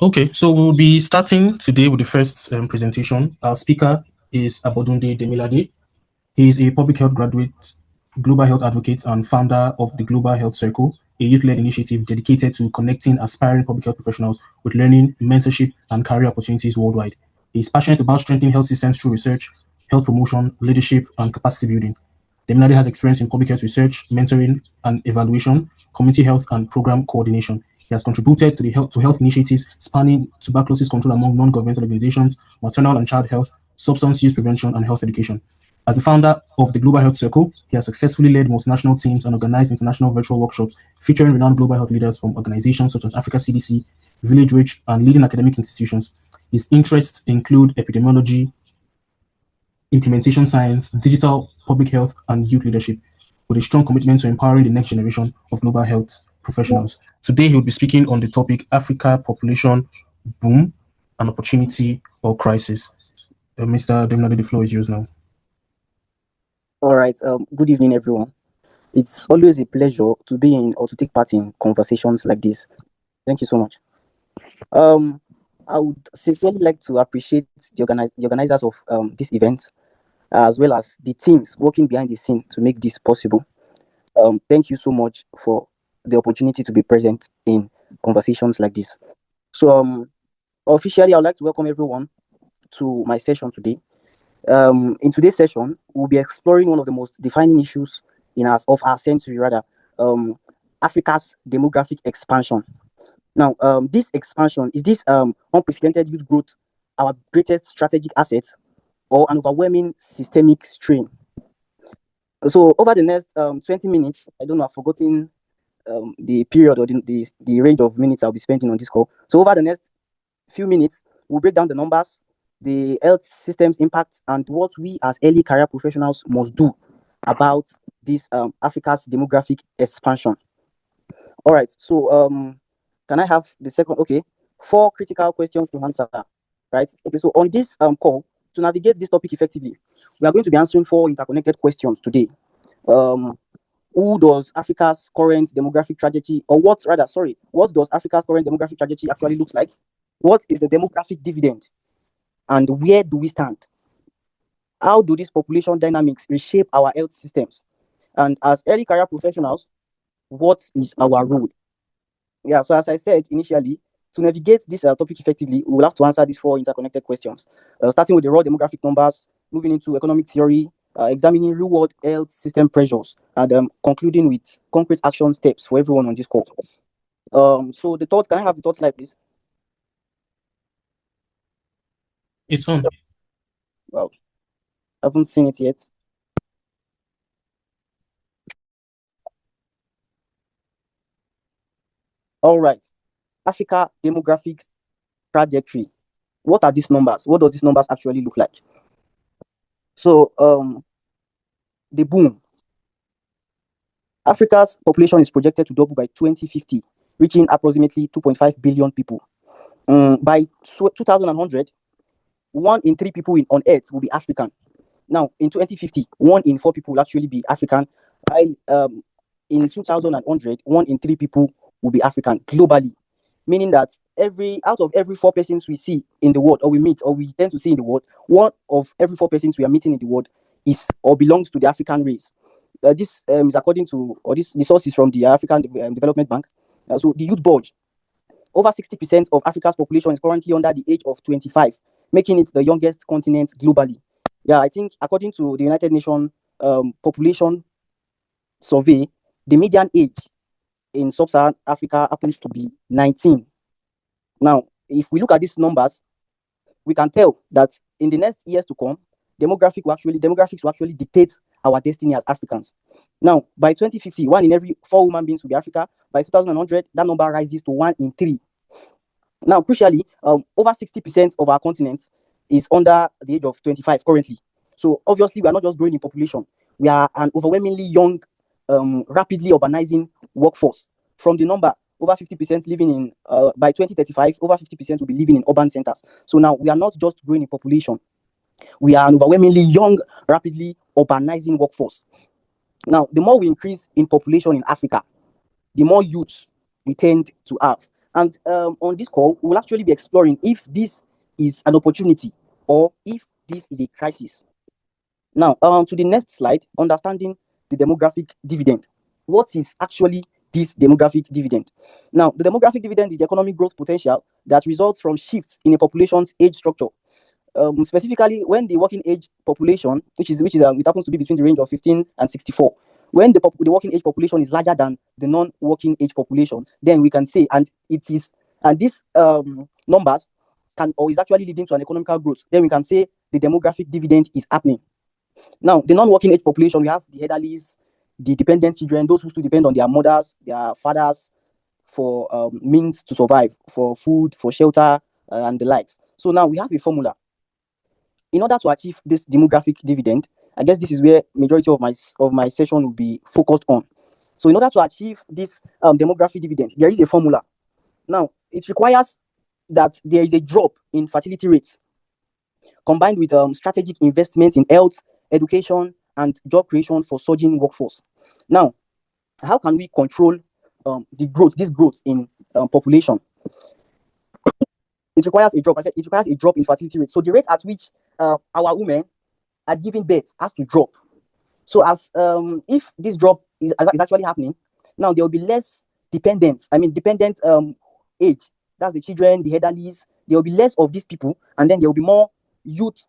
Okay, so we'll be starting today with the first presentation. Our speaker is Abodunde Demilade. He is a public health graduate, global health advocate, and founder of the Global Health Circle, a youth-led initiative dedicated to connecting aspiring public health professionals with learning, mentorship, and career opportunities worldwide. He is passionate about strengthening health systems through research, health promotion, leadership, and capacity building. Demilade has experience in public health research, mentoring and evaluation, community health, and program coordination. He has contributed to the health initiatives spanning tuberculosis control among non-governmental organizations, maternal and child health, substance use prevention, and health education. As the founder of the Global Health Circle, he has successfully led multinational teams and organized international virtual workshops featuring renowned global health leaders from organizations such as Africa CDC, Village Reach, and leading academic institutions. His interests include epidemiology, implementation science, digital public health, and youth leadership, with a strong commitment to empowering the next generation of global health professionals. Today, he will be speaking on the topic Africa population boom, an opportunity or crisis. Mr. Demnade, the floor is yours now. All right. Good evening, everyone. It's always a pleasure to be in or to take part in conversations like this. Thank you so much. I would sincerely like to appreciate the organizers of this event, as well as the teams working behind the scene to make this possible. Thank you so much for the opportunity to be present in conversations like this. So, officially, I would like to welcome everyone to my session today. In today's session, we'll be exploring one of the most defining issues of our century, rather, Africa's demographic expansion. Now, this expansion is this unprecedented youth growth our greatest strategic asset or an overwhelming systemic strain? So, over the next 20 minutes, I don't know, I've forgotten the period or the range of minutes I'll be spending on this call. So, over the next few minutes, we'll break down the numbers, the health system's impact, and what we as early career professionals must do about this Africa's demographic expansion. All right, so can I have the second? Okay, 4 critical questions to answer. Right. Okay, so on this call, to navigate this topic effectively, we are going to be answering 4 interconnected questions today. Who does Africa's current demographic trajectory, or what does Africa's current demographic trajectory actually looks like? What is the demographic dividend? And where do we stand? How do these population dynamics reshape our health systems? And as early career professionals, what is our role? Yeah, so as I said initially, to navigate this topic effectively, we will have to answer these 4 interconnected questions, starting with the raw demographic numbers, moving into economic theory, examining real-world health system pressures, and concluding with concrete action steps for everyone on this call. So the thoughts, can I have the thought slide, please? It's on. Well, I haven't seen it yet. All right. Africa demographics trajectory. What are these numbers? What does these numbers actually look like? So, the boom. Africa's population is projected to double by 2050, reaching approximately 2.5 billion people. By 2100, 1 in 3 people on Earth will be African. Now, in 2050, 1 in 4 people will actually be African. In 2100, 1 in 3 people will be African globally, meaning that out of every 4 persons we see in the world, or we meet, or we tend to see in the world, 1 of every 4 persons we are meeting in the world is or belongs to the African race. This is according to, or this resources from the African Development Bank. So the youth bulge, over 60% of Africa's population is currently under the age of 25, making it the youngest continent globally. Yeah, I think according to the United Nations population survey, the median age in sub-Saharan Africa happens to be 19. Now, if we look at these numbers, we can tell that in the next years to come, demographics will actually dictate our destiny as Africans. Now, by 2050, 1 in every 4 human beings will be Africa. By 2100, that number rises to 1 in 3. Now, crucially, over 60% of our continent is under the age of 25 currently. So obviously, we are not just growing in population. We are an overwhelmingly young, rapidly urbanizing workforce. From the number, over 50% living in, by 2035, over 50% will be living in urban centers. So now we are not just growing in population. We are an overwhelmingly young, rapidly urbanizing workforce. Now, the more we increase in population in Africa, the more youths we tend to have. And on this call, we'll actually be exploring if this is an opportunity or if this is a crisis. Now, to the next slide, understanding the demographic dividend. What is actually this demographic dividend? Now, the demographic dividend is the economic growth potential that results from shifts in a population's age structure. Specifically, when the working age population, it happens to be between the range of 15 and 64, when the working age population is larger than the non-working age population, then we can say, and these numbers can or is actually leading to an economical growth. Then we can say the demographic dividend is happening. Now, the non-working age population, we have the elderlies, the dependent children, those who still depend on their mothers, their fathers for means to survive, for food, for shelter, and the likes. So now we have a formula. In order to achieve this demographic dividend, I guess this is where majority of my session will be focused on. So in order to achieve this demographic dividend, there is a formula. Now, it requires that there is a drop in fertility rates combined with strategic investments in health, education, and job creation for surging workforce. Now, how can we control this growth in population? It requires a drop. I said it requires a drop in fertility rate. So the rate at which our women are giving birth has to drop. So as if this drop is actually happening, now there will be less dependence. Dependent age. That's the children, the elderlies. There will be less of these people, and then there will be more youth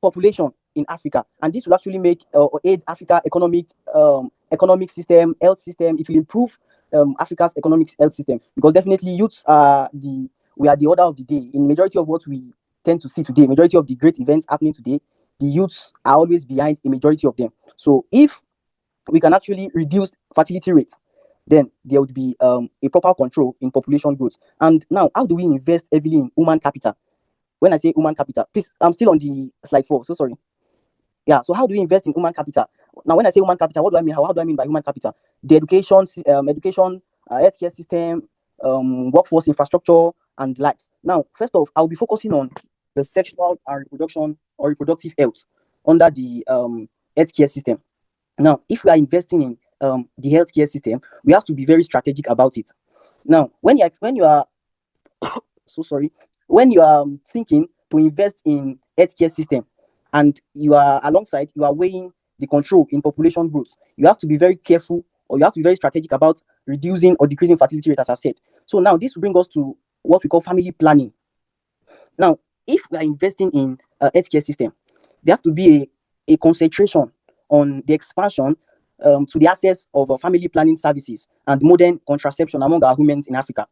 population in Africa, and this will actually make or aid Africa economic system, health system. It will improve Africa's economic health system, because definitely youths are the order of the day in majority of what we tend to see today. Majority of the great events happening today, the youths are always behind a majority of them. So if we can actually reduce fertility rates, then there would be a proper control in population growth. And now, how do we invest heavily in human capital? When I say human capital, please, I'm still on the slide 4, so sorry. Yeah, so how do we invest in human capital? Now, when I say human capital, what do I mean? How do I mean by human capital? The education, healthcare system, workforce infrastructure, and likes. Now, first off, I'll be focusing on the sexual and reproductive health under the healthcare system. Now, if we are investing in the healthcare system, we have to be very strategic about it. Now, when you are so sorry, when you are thinking to invest in healthcare system, and you are weighing the control in population growth, you have to be very careful, or you have to be very strategic about reducing or decreasing fertility rate, as I've said. So now this will bring us to what we call family planning. Now, if we are investing in a healthcare system, there have to be a concentration on the expansion to the access of family planning services and modern contraception among our women in Africa.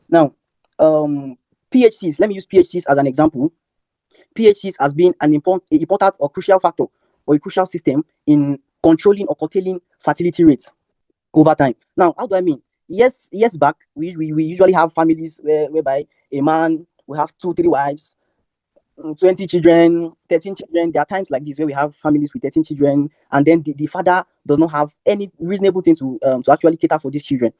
Now, PHCs, let me use PHCs as an example. PHCs has been an important or crucial factor or a crucial system in controlling or curtailing fertility rates over time. Now, how do I mean? Years back, we usually have families whereby a man will have 2-3 wives, 20 children, 13 children. There are times like this where we have families with 13 children, and then the father does not have any reasonable thing to actually cater for these children.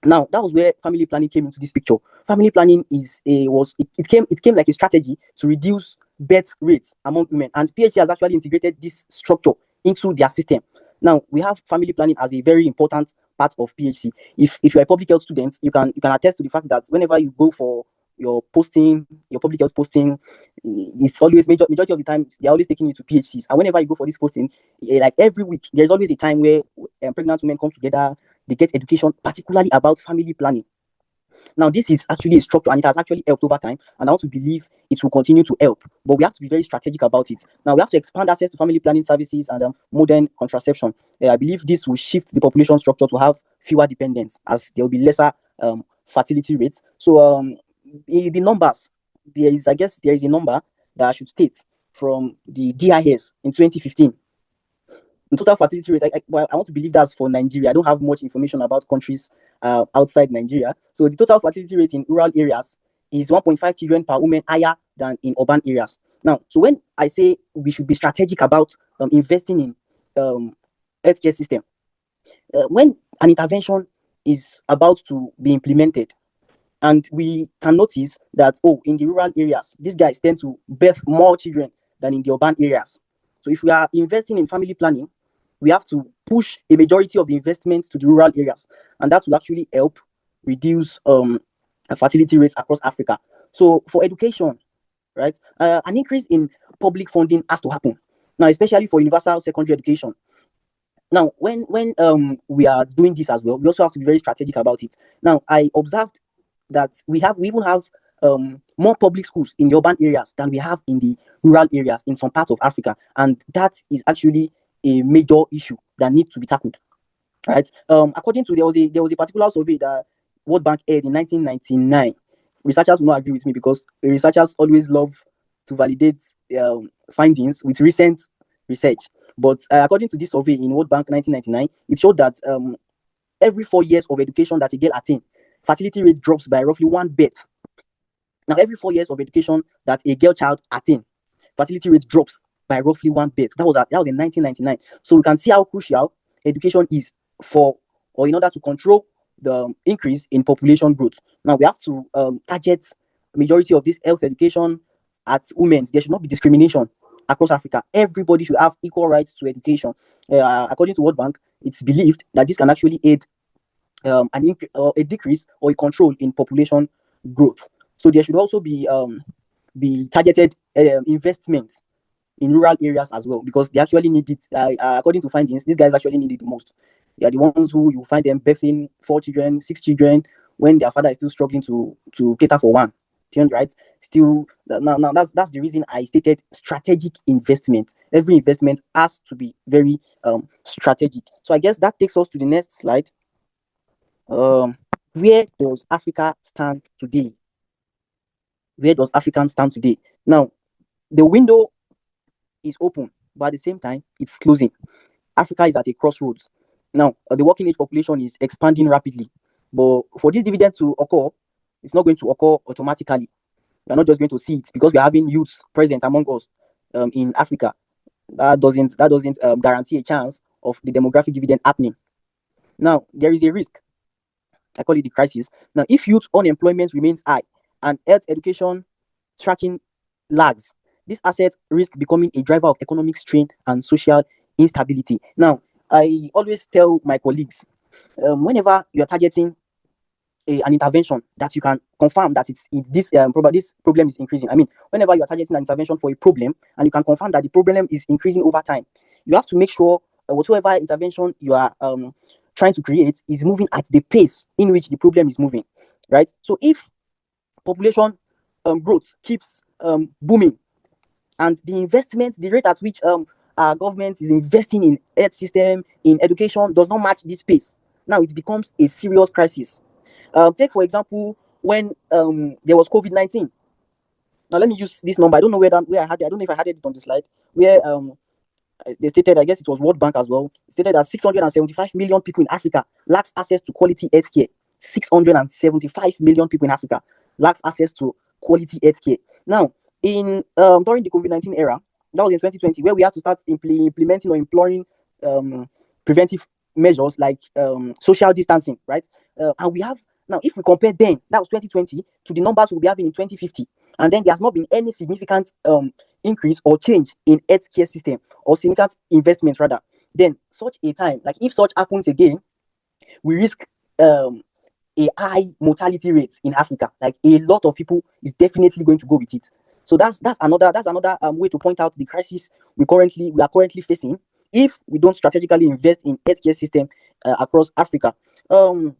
Now, that was where family planning came into this picture. Family planning came like a strategy to reduce birth rates among women, and PHC has actually integrated this structure into their system. Now, we have family planning as a very important part of PHC. If you're a public health student, you can attest to the fact that whenever you go for your public health posting, it's always majority of the time they're always taking you to PHCs. And whenever you go for this posting, like every week, there's always a time where pregnant women come together, they get education, particularly about family planning. Now, this is actually a structure, and it has actually helped over time, and I want to believe it will continue to help. But we have to be very strategic about it. Now, we have to expand access to family planning services and modern contraception. I believe this will shift the population structure to have fewer dependents, as there will be lesser fertility rates. So, the numbers, there is a number that I should state from the DIS in 2015. The total fertility rate, I want to believe that's for Nigeria. I don't have much information about countries outside Nigeria. So the total fertility rate in rural areas is 1.5 children per woman, higher than in urban areas. Now, so when I say we should be strategic about investing in healthcare system, when an intervention is about to be implemented, and we can notice that, in the rural areas, these guys tend to birth more children than in the urban areas. So if we are investing in family planning, we have to push a majority of the investments to the rural areas, and that will actually help reduce fertility rates across Africa. So for education, right, an increase in public funding has to happen now, especially for universal secondary education. Now, when we are doing this as well, we also have to be very strategic about it. Now, I observed that we even have more public schools in the urban areas than we have in the rural areas in some parts of Africa, and that is actually a major issue that needs to be tackled. Right? According to there was a particular survey that World Bank aired in 1999. Researchers will not agree with me because researchers always love to validate findings with recent research. But according to this survey in World Bank 1999, it showed that every 4 years of education that a girl attains, fertility rate drops by roughly one birth. Now, every 4 years of education that a girl child attains, fertility rate drops by roughly one birth. That was in 1999. So we can see how crucial education is for, or in order to control the increase in population growth. Now, we have to target majority of this health education at women. There should not be discrimination across Africa. Everybody should have equal rights to education. According to World Bank, it's believed that this can actually aid a decrease or a control in population growth. So there should also be targeted investments in rural areas as well, because they actually need it. According to findings, these guys actually need it the most. They are the ones who you find them birthing 4 children, 6 children, when their father is still struggling to cater for one. Right? Still, now that's the reason I stated strategic investment. Every investment has to be very strategic. So I guess that takes us to the next slide. Where does Africa stand today? Where does Africa stand today? Now, the window is open, but at the same time, it's closing. Africa is at a crossroads. Now, the working age population is expanding rapidly, but for this dividend to occur, it's not going to occur automatically. We're not just going to see it because we're having youths present among us in Africa. That doesn't guarantee a chance of the demographic dividend happening. Now, there is a risk. I call it the crisis. Now, if youth unemployment remains high and health education tracking lags, this asset risk becoming a driver of economic strain and social instability. Now, I always tell my colleagues, whenever you're targeting an intervention that you can confirm that this problem is increasing. I mean, whenever you're targeting an intervention for a problem and you can confirm that the problem is increasing over time, you have to make sure whatever intervention you are trying to create is moving at the pace in which the problem is moving, right? So if population growth keeps booming, and the rate at which our government is investing in health system, in education, does not match this pace, now it becomes a serious crisis. Take for example when there was COVID-19. Now let me use this number. I don't know where I had it. I don't know if I had it on the slide where they stated, I guess it was World Bank as well, stated that 675 million people in Africa lacks access to quality healthcare. 675 million people in Africa lacks access to quality healthcare. Now, in during the COVID-19 era, that was in 2020, where we had to start implementing or employing preventive measures like social distancing, right? And we have now, if we compare then, that was 2020, to the numbers we'll be having in 2050, and then there has not been any significant increase or change in healthcare system or significant investment rather, then such a time, like if such happens again, we risk a high mortality rate in Africa. Like a lot of people is definitely going to go with it. So that's another way to point out the crisis we are currently facing if we don't strategically invest in healthcare system across Africa. So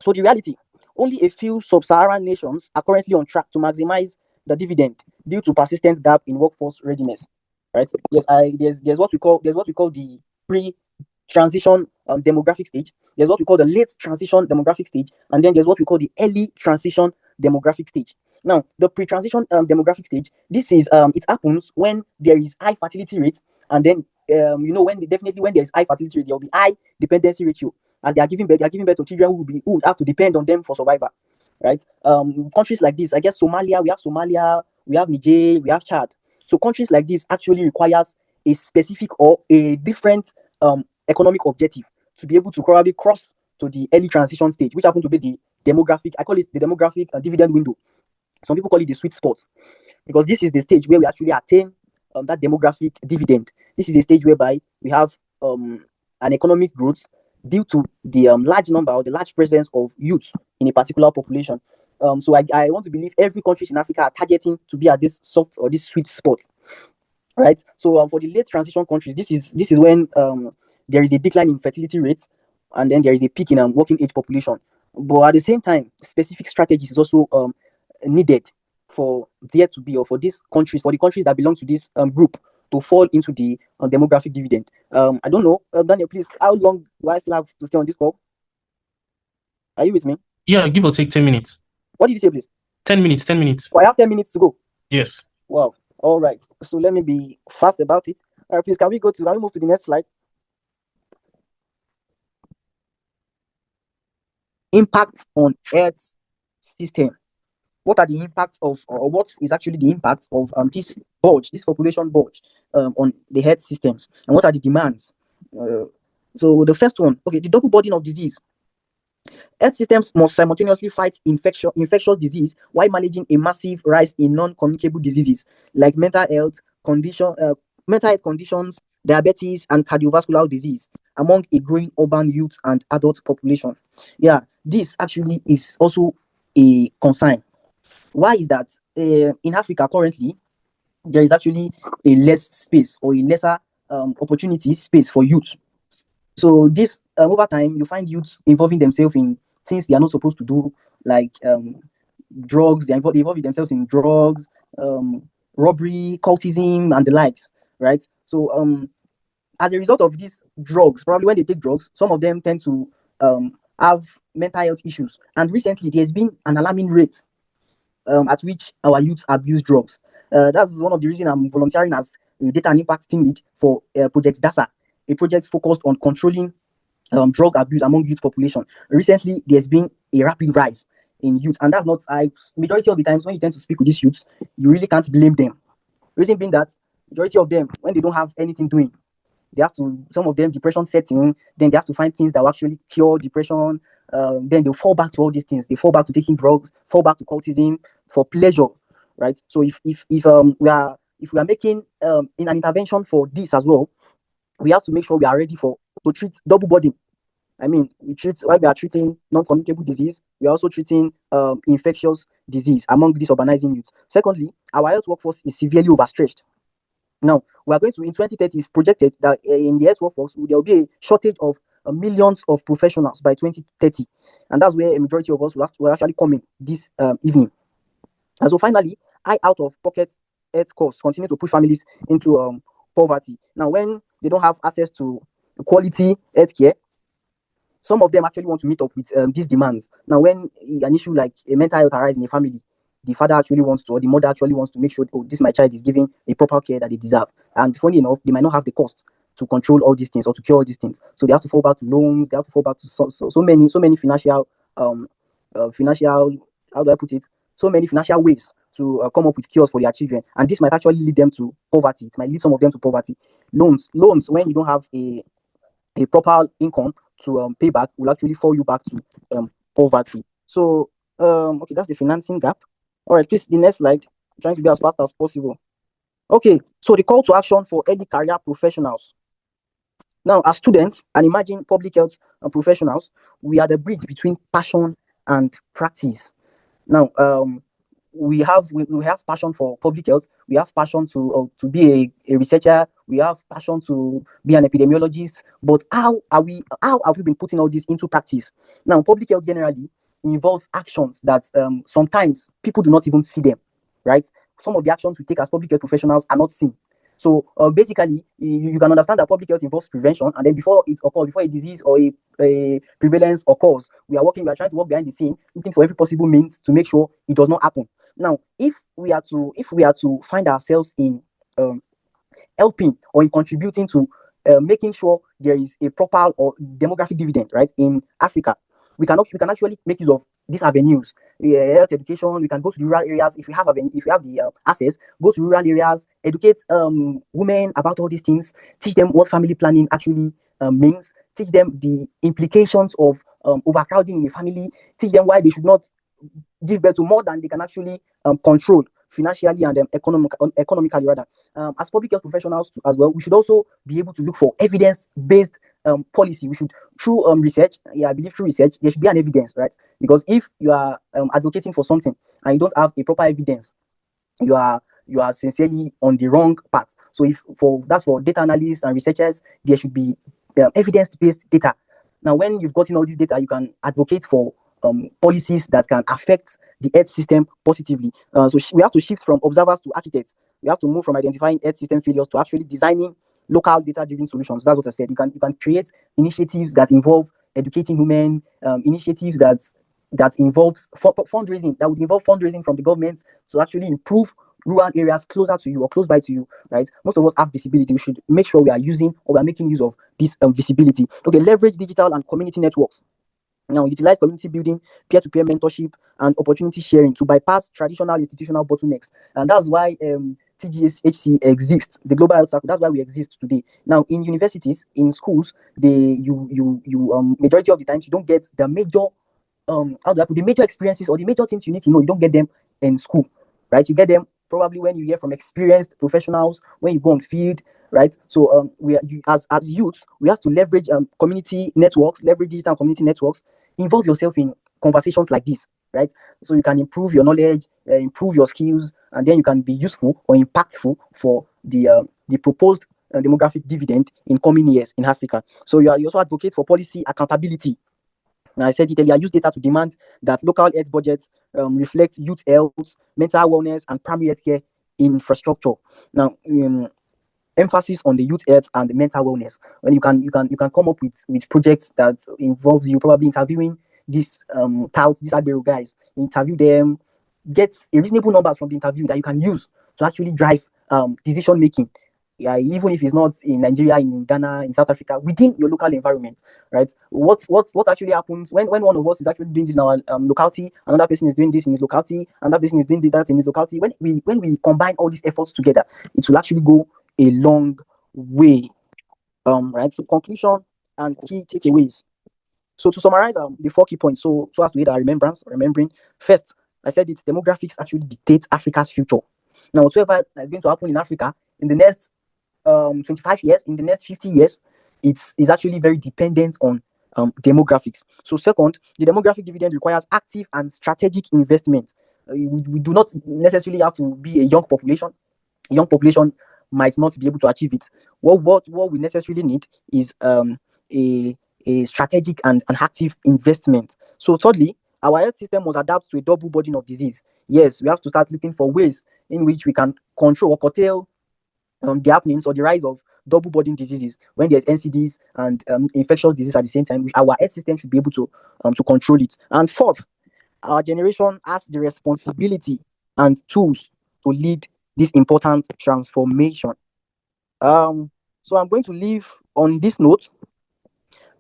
the reality, only a few sub-Saharan nations are currently on track to maximize the dividend due to persistent gap in workforce readiness. Right? Yes, there's what we call the pre-transition demographic stage. There's what we call the late transition demographic stage, and then there's what we call the early transition demographic stage. Now, the pre-transition demographic stage, this is it happens when there is high fertility rate, and then when there is high fertility rate, there will be high dependency ratio. As they are giving birth to children who would have to depend on them for survival, right? Countries like this, I guess Somalia, we have Niger, we have Chad. So countries like this actually requires a specific or a different economic objective to be able to probably cross to the early transition stage, which happen to be the demographic. I call it the demographic dividend window. Some people call it the sweet spot, because this is the stage where we actually attain that demographic dividend. This is the stage whereby we have an economic growth due to the large number or the large presence of youth in a particular population. So I want to believe every country in Africa are targeting to be at this soft or this sweet spot, right? So for the late transition countries, this is when there is a decline in fertility rates, and then there is a peak in working age population. But at the same time, specific strategies is also needed for there to be, or for these countries, for the countries that belong to this group, to fall into the demographic dividend. I don't know, Daniel, please, how long do I still have to stay on this call? Are you with me? Yeah, give or take 10 minutes. What did you say, please? 10 minutes, 10 minutes. Oh, I have 10 minutes to go. Yes. Wow. All right. So let me be fast about it. All right, please, can we move to the next slide? Impact on Earth system. What are the impacts of, or what is actually the impact of this population bulge on the health systems, and what are the demands? So the first one, okay, the double burden of disease. Health systems must simultaneously fight infectious disease while managing a massive rise in non-communicable diseases like mental health conditions, diabetes, and cardiovascular disease among a growing urban youth and adult population. Yeah, this actually is also a concern. Why is that? In Africa currently, there is actually a less space, or a lesser opportunity space for youth. So this over time, you find youths involving themselves in things they are not supposed to do, like drugs. They involve themselves in drugs, robbery, cultism, and the likes. Right. So as a result of these drugs, probably when they take drugs, some of them tend to have mental health issues. And recently, there's been an alarming rate at which our youth abuse drugs. That's one of the reasons I'm volunteering as a data and impact team lead for Project DASA, a project focused on controlling drug abuse among youth population. Recently, there's been a rapid rise in youth, and that's not, majority of the times when you tend to speak with these youths, you really can't blame them. Reason being that majority of them, when they don't have anything doing, they have to, some of them, depression sets in, then they have to find things that will actually cure depression. Then they'll fall back to all these things. They fall back to taking drugs, fall back to cultism for pleasure, right? So if we are making in an intervention for this as well, we have to make sure we are ready to treat double burden. I mean, while we are treating non-communicable disease, we are also treating infectious disease among these urbanizing youth. Secondly, our health workforce is severely overstretched. Now, we are going to, in 2030, it's projected that in the health workforce, there will be a shortage of millions of professionals by 2030. And that's where a majority of us will actually come in this evening. And so finally, high out-of-pocket health costs continue to push families into poverty. Now, when they don't have access to quality health care, some of them actually want to meet up with these demands. Now, when an issue like a mental health arises in a family, the father actually wants to, or the mother actually wants to make sure, oh, this my child is given a proper care that they deserve. And funny enough, they might not have the cost to control all these things or to cure all these things. So they have to fall back to loans. They have to fall back to so many financial how do I put it? So many financial ways to come up with cures for their children, and this might actually lead them to poverty. It might lead some of them to poverty. Loans when you don't have a proper income to pay back, will actually fall you back to poverty. So okay, that's the financing gap. All right, please, the next slide. I'm trying to be as fast as possible. Okay, so the call to action for early career professionals. Now, as students and emerging public health professionals, we are the bridge between passion and practice. Now, we have passion for public health. We have passion to be a researcher. We have passion to be an epidemiologist. But how have we been putting all this into practice? Now, public health generally involves actions that sometimes people do not even see them, right? Some of the actions we take as public health professionals are not seen. So basically, you can understand that public health involves prevention, and then before a disease or a prevalence occurs, we are trying to work behind the scene, looking for every possible means to make sure it does not happen. Now, if we are to find ourselves in helping or in contributing to making sure there is a proper or demographic dividend, right, in Africa, we can actually make use of these avenues. Health education, we can go to the rural areas if we have the access. Go to rural areas, educate women about all these things, teach them what family planning actually means, teach them the implications of overcrowding in a family, teach them why they should not give birth to more than they can actually control financially and economically rather. As public health professionals as well, we should also be able to look for evidence-based policy, we should through research. Yeah, I believe through research there should be an evidence, right? Because if you are advocating for something and you don't have a proper evidence, you are sincerely on the wrong path. So if for that's for data analysts and researchers, there should be evidence-based data. Now, when you've gotten all this data, you can advocate for policies that can affect the earth system positively. So we have to shift from observers to architects. We have to move from identifying earth system failures to actually designing local data-driven solutions. That's what I said. You can create initiatives that involve educating women, initiatives that involves fundraising, that would involve fundraising from the government to actually improve rural areas closer to you or close by to you, right? Most of us have visibility. We should make sure we are using or we are making use of this visibility. Okay, leverage digital and community networks. Now, utilize community building, peer-to-peer mentorship, and opportunity sharing to bypass traditional institutional bottlenecks. And that's why TGHC exists, the Global Health Circle. That's why we exist today. Now, in universities, in schools, majority of the times you don't get the major how do I put the major experiences or the major things you need to know. You don't get them in school, right? You get them probably when you hear from experienced professionals, when you go on field, right? So as youths, we have to leverage community networks, leverage digital community networks, involve yourself in conversations like this, right? So you can improve your knowledge, improve your skills, and then you can be useful or impactful for the proposed demographic dividend in coming years in Africa. So you also advocate for policy accountability. And I said it earlier, use data to demand that local health budgets reflect youth health, mental wellness, and primary health care infrastructure. Now, emphasis on the youth health and the mental wellness. When you can come up with projects that involves you probably interviewing these touts, these Agbero guys, interview them, get a reasonable numbers from the interview that you can use to actually drive decision making. Yeah, even if it's not in Nigeria, in Ghana, in South Africa, within your local environment, right? What actually happens when one of us is actually doing this in our locality, another person is doing this in his locality, another person is doing that in his locality. When we combine all these efforts together, it will actually go a long way. Right. So conclusion and key takeaways. So to summarize the 4 key points, so as to aid our remembering, first, I said it, demographics actually dictate Africa's future. Now, whatever is going to happen in Africa in the next 25 years, in the next 50 years, it's actually very dependent on demographics. So second, the demographic dividend requires active and strategic investment. We do not necessarily have to be a young population. A young population might not be able to achieve it. What we necessarily need is a strategic and an active investment. So thirdly, our health system must adapt to a double burden of disease. Yes, we have to start looking for ways in which we can control or curtail the happenings or the rise of double burden diseases when there's NCDs and infectious disease at the same time. Our health system should be able to control it. And fourth, our generation has the responsibility and tools to lead this important transformation. So I'm going to leave on this note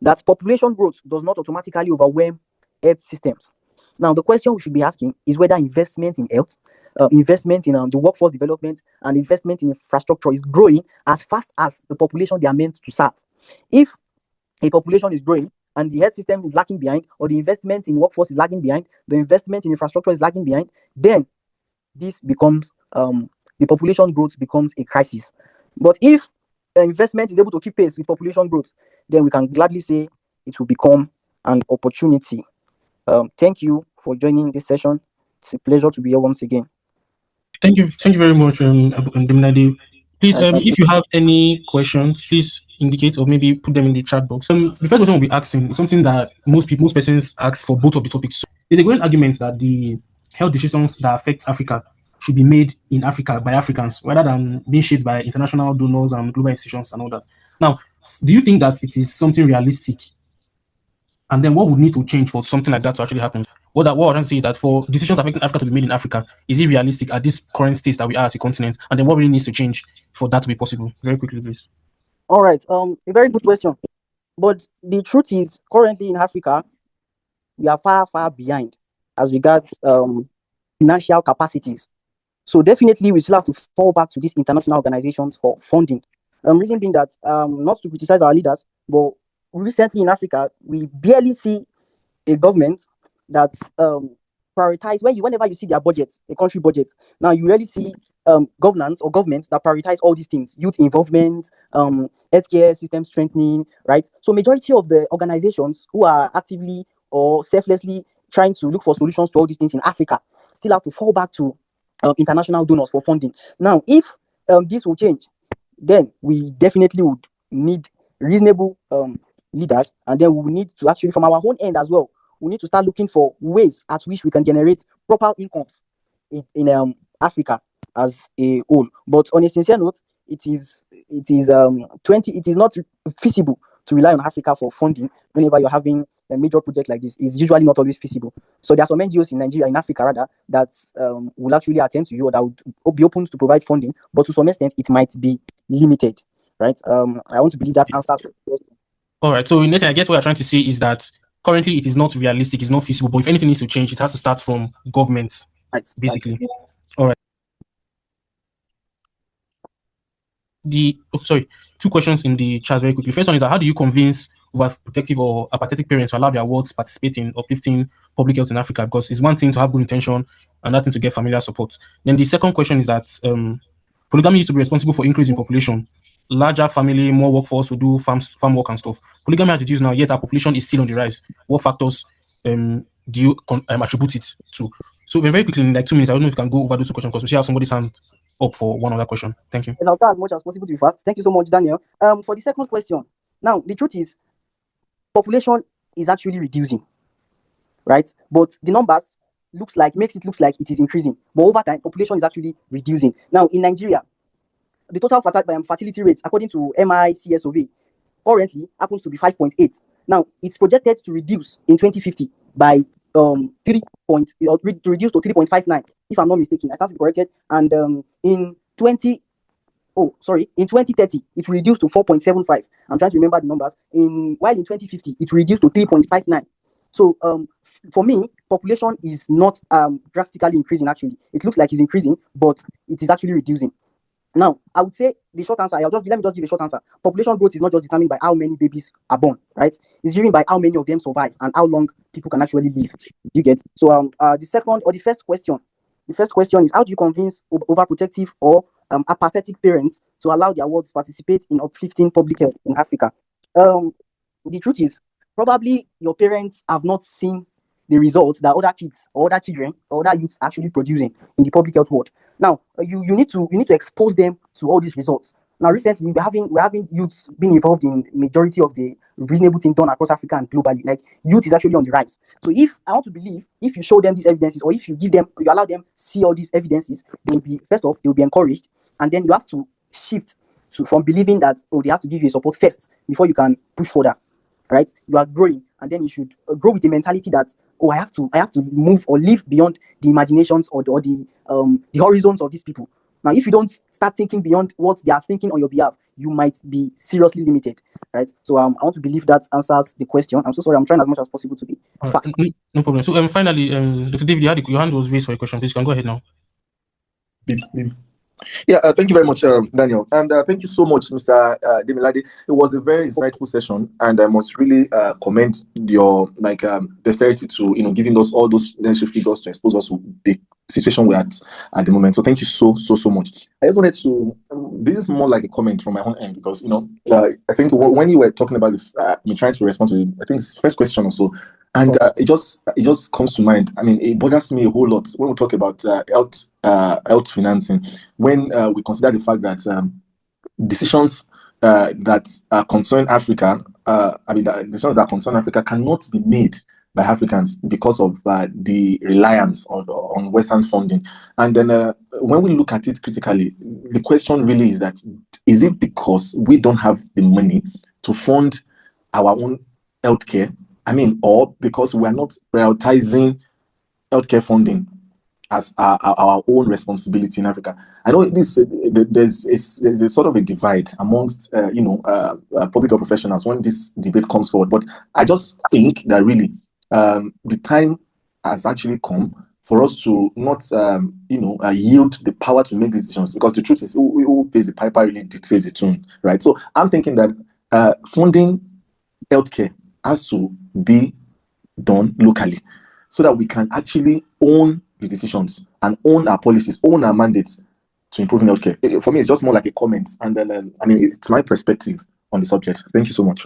that population growth does not automatically overwhelm health systems. Now, the question we should be asking is whether investment in health, investment in the workforce development, and investment in infrastructure is growing as fast as the population they are meant to serve. If a population is growing and the health system is lagging behind, or the investment in workforce is lagging behind, the investment in infrastructure is lagging behind, then this becomes the population growth becomes a crisis. But if investment is able to keep pace with population growth, then we can gladly say it will become an opportunity. Thank you for joining this session. It's a pleasure to be here once again. Thank you very much, Demilade. Please, if you have any questions, please indicate or maybe put them in the chat box. The first question we'll be asking is something that most persons ask for both of the topics. So there's a growing argument that the health decisions that affect Africa should be made in Africa by Africans rather than being shaped by international donors and global institutions and all that. Now, do you think that it is something realistic? And then what would need to change for something like that to actually happen? What I'm trying to say is that for decisions affecting Africa to be made in Africa, is it realistic at this current state that we are as a continent? And then what really needs to change for that to be possible? Very quickly, please. All right. A very good question. But the truth is, currently in Africa, we are far, far behind as regards financial capacities. So definitely we still have to fall back to these international organizations for funding. Reason being that not to criticize our leaders, but recently in Africa, we barely see a government that prioritize whenever you see their budget, a country budget. Now you really see governance or governments that prioritize all these things: youth involvement, healthcare system strengthening, right? So majority of the organizations who are actively or selflessly trying to look for solutions to all these things in Africa still have to fall back to international donors for funding. Now, if this will change, then we definitely would need reasonable leaders, and then we will need to actually, from our own end as well, we need to start looking for ways at which we can generate proper incomes in Africa as a whole. But on a sincere note, it is 20. It is not feasible to rely on Africa for funding whenever you're having a major project like this. Is usually not always feasible. So there are some NGOs in Nigeria, in Africa rather, that will actually attend to you, or that would be open to provide funding, but to some extent it might be limited, right? I want to believe that answers the question. All right. So in essence, I guess what you're trying to say is that currently it is not realistic, it's not feasible. But if anything needs to change, it has to start from government, basically. Right. All right. Two questions in the chat very quickly. First one is that how do you convince overprotective or apathetic parents to allow their wards participate in uplifting public health in Africa? Because it's one thing to have good intention, another thing to get familiar support. Then the second question is that polygamy used to be responsible for increase in population, larger family, more workforce to do farm work and stuff. Polygamy has reduced now, yet our population is still on the rise. What factors do you attribute it to? So very quickly, in like 2 minutes, I don't know if you can go over those two questions because we see how somebody's hand up for one other question. Thank you. I'll try as much as possible to be fast. Thank you so much, Daniel. For the second question, now the truth is, population is actually reducing, right? But the numbers makes it look like it is increasing, but over time, population is actually reducing. Now in Nigeria, the total fertility rate, according to MICS survey, currently happens to be 5.8. Now it's projected to reduce in 2050 by 3 point to reduce to 3.59, if I'm not mistaken. I stand to be corrected. And in 2030 it will reduce to 4.75. I'm trying to remember the numbers. While in 2050 it will reduce to 3.59. So for me, population is not drastically increasing. Actually, it looks like it's increasing, but it is actually reducing. Now, I would say the short answer, let me just give a short answer. Population growth is not just determined by how many babies are born, right? It's driven by how many of them survive and how long people can actually live. You get? So the first question is, how do you convince overprotective or apathetic parents to allow their wards participate in uplifting public health in Africa? The truth is, probably your parents have not seen the results that other kids or other children or other youths actually producing in the public health world. Now, you need to expose them to all these results. Now, recently we're having youths being involved in majority of the reasonable things done across Africa and globally. Like, youth is actually on the rise. So if you show them these evidences, or if you allow them see all these evidences, they'll be encouraged, and then you have to shift from believing that they have to give you a support first before you can push further. Right? You are growing, and then you should grow with the mentality that, I have to move or live beyond the imaginations or the horizons of these people. Now, if you don't start thinking beyond what they are thinking on your behalf, you might be seriously limited, right? So I want to believe that answers the question. I'm so sorry. I'm trying as much as possible to be fast. No problem. So finally, Dr. David, your hand was raised for a question. Please, you can go ahead now. Yeah, thank you very much, Daniel, and thank you so much, Mr. Demilade. It was a very insightful session, and I must really commend your dexterity to giving us all those necessary figures to expose us to the situation we're at the moment. So thank you so much. I just wanted to. This is more like a comment from my own end, because I think when you were talking about me trying to respond to I think this first question or so. And it just comes to mind. I mean, it bothers me a whole lot when we talk about health financing. When we consider the fact that decisions that concern Africa, decisions that concern Africa cannot be made by Africans because of the reliance on Western funding. And then when we look at it critically, the question really is that, is it because we don't have the money to fund our own healthcare? Or because we are not prioritizing healthcare funding as our own responsibility in Africa. I know there's a sort of a divide amongst public health professionals when this debate comes forward. But I just think that really the time has actually come for us to not yield the power to make decisions, because the truth is, who pays the piper really dictates the tune, right? So I'm thinking that funding healthcare has to be done locally. so that we can actually own the decisions and own our policies, own our mandates to improving healthcare. For me, it's just more like a comment, and then it's my perspective on the subject. Thank you so much.